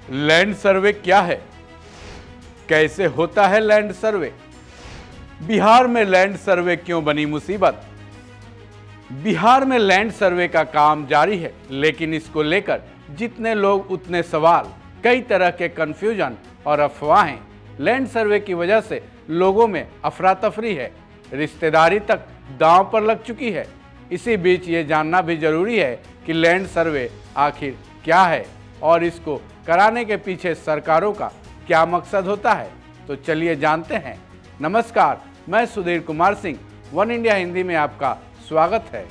Land survey क्या है? कैसे होता है लैंड सर्वे? बिहार में लैंड सर्वे क्यों बनी मुसीबत? बिहार में लैंड सर्वे का काम जारी है, लेकिन इसको लेकर जितने लोग उतने सवाल, कई तरह के कंफ्यूजन और अफवाहें। लैंड सर्वे की वजह से लोगों में अफरा तफरी है, रिश्तेदारी तक दांव पर लग चुकी है। इसी बीच ये जानना भी जरूरी है कि लैंड सर्वे आखिर क्या है और इसको कराने के पीछे सरकारों का क्या मकसद होता है। तो चलिए जानते हैं। नमस्कार, मैं सुधीर कुमार सिंह, वन इंडिया हिंदी में आपका स्वागत है।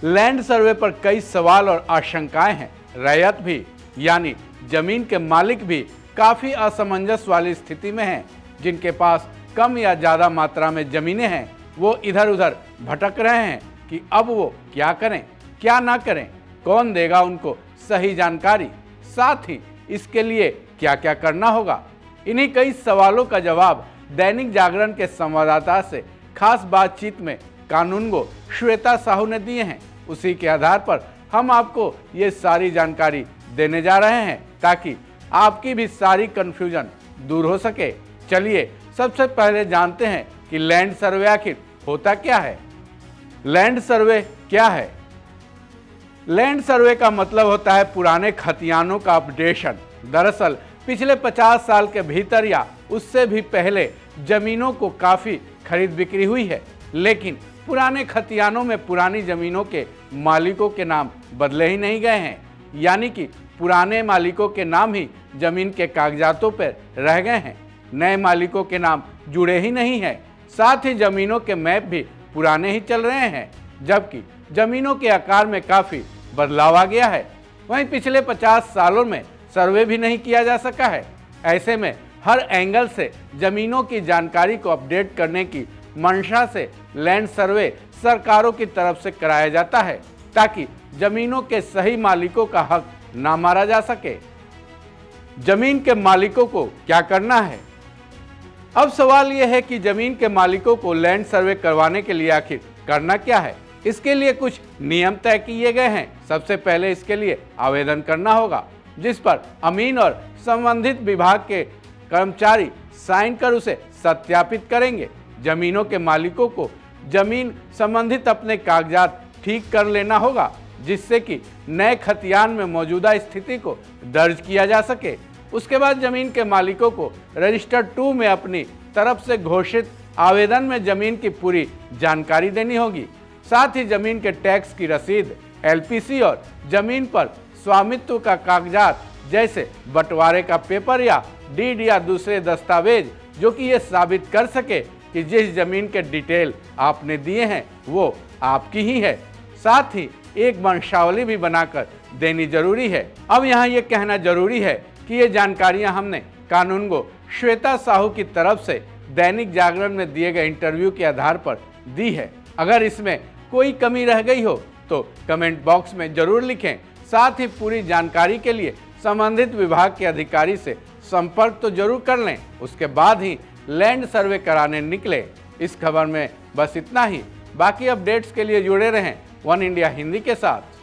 लैंड सर्वे पर कई सवाल और आशंकाएं हैं। रैयत भी यानी जमीन के मालिक भी काफी असमंजस वाली स्थिति में हैं। जिनके पास कम या ज्यादा मात्रा में जमीनें हैं, वो इधर उधर भटक रहे हैं कि अब वो क्या करें, क्या ना करें, कौन देगा उनको सही जानकारी, साथ ही इसके लिए क्या क्या करना होगा। इन्हीं कई सवालों का जवाब दैनिक जागरण के संवाददाता से खास बातचीत में कानूनगो श्वेता साहू ने दिए हैं। उसी के आधार पर हम आपको ये सारी जानकारी देने जा रहे हैं ताकि आपकी भी सारी कंफ्यूजन दूर हो सके। चलिए सबसे पहले जानते हैं कि लैंड सर्वे आखिर होता क्या है। लैंड सर्वे क्या है? लैंड सर्वे का मतलब होता है पुराने खतियानों का अपडेशन। दरअसल पिछले 50 साल के भीतर या उससे भी पहले जमीनों को काफी खरीद बिक्री हुई है, लेकिन पुराने खतियानों में पुरानी जमीनों के मालिकों के नाम बदले ही नहीं गए हैं, यानी कि पुराने मालिकों के नाम ही जमीन के कागजातों पर रह गए हैं, नए मालिकों के नाम जुड़े ही नहीं हैं। साथ ही जमीनों के मैप भी पुराने ही चल रहे हैं, जबकि जमीनों के आकार में काफी बदलाव आ गया है। वहीं पिछले 50 सालों में सर्वे भी नहीं किया जा सका है। ऐसे में हर एंगल से जमीनों की जानकारी को अपडेट करने की मंशा से लैंड सर्वे सरकारों की तरफ से कराया जाता है, ताकि जमीनों के सही मालिकों का हक ना मारा जा सके। जमीन के मालिकों को क्या करना है? अब सवाल यह है कि जमीन के मालिकों को लैंड सर्वे करवाने के लिए आखिर करना क्या है। इसके लिए कुछ नियम तय किए गए हैं। सबसे पहले इसके लिए आवेदन करना होगा, जिस पर अमीन और संबंधित विभाग के कर्मचारी साइन कर उसे सत्यापित करेंगे। जमीनों के मालिकों को जमीन संबंधित अपने कागजात ठीक कर लेना होगा, जिससे कि नए खतियान में मौजूदा स्थिति को दर्ज किया जा सके। उसके बाद जमीन के मालिकों को रजिस्टर 2 में अपनी तरफ से घोषित आवेदन में जमीन की पूरी जानकारी देनी होगी। साथ ही जमीन के टैक्स की रसीद, एलपीसी और जमीन पर स्वामित्व का कागजात जैसे बंटवारे का पेपर या डीड या दूसरे दस्तावेज, जो कि ये साबित कर सके कि जिस जमीन के डिटेल आपने दिए हैं वो आपकी ही है। साथ ही एक वंशावली भी बनाकर देनी जरूरी है। अब यहाँ ये कहना जरूरी है कि ये जानकारियाँ हमने कानूनगो श्वेता साहू की तरफ से दैनिक जागरण में दिए गए इंटरव्यू के आधार पर दी है। अगर इसमें कोई कमी रह गई हो तो कमेंट बॉक्स में जरूर लिखें। साथ ही पूरी जानकारी के लिए संबंधित विभाग के अधिकारी से संपर्क तो जरूर कर लें, उसके बाद ही लैंड सर्वे कराने निकले। इस खबर में बस इतना ही। बाकी अपडेट्स के लिए जुड़े रहें वन इंडिया हिंदी के साथ।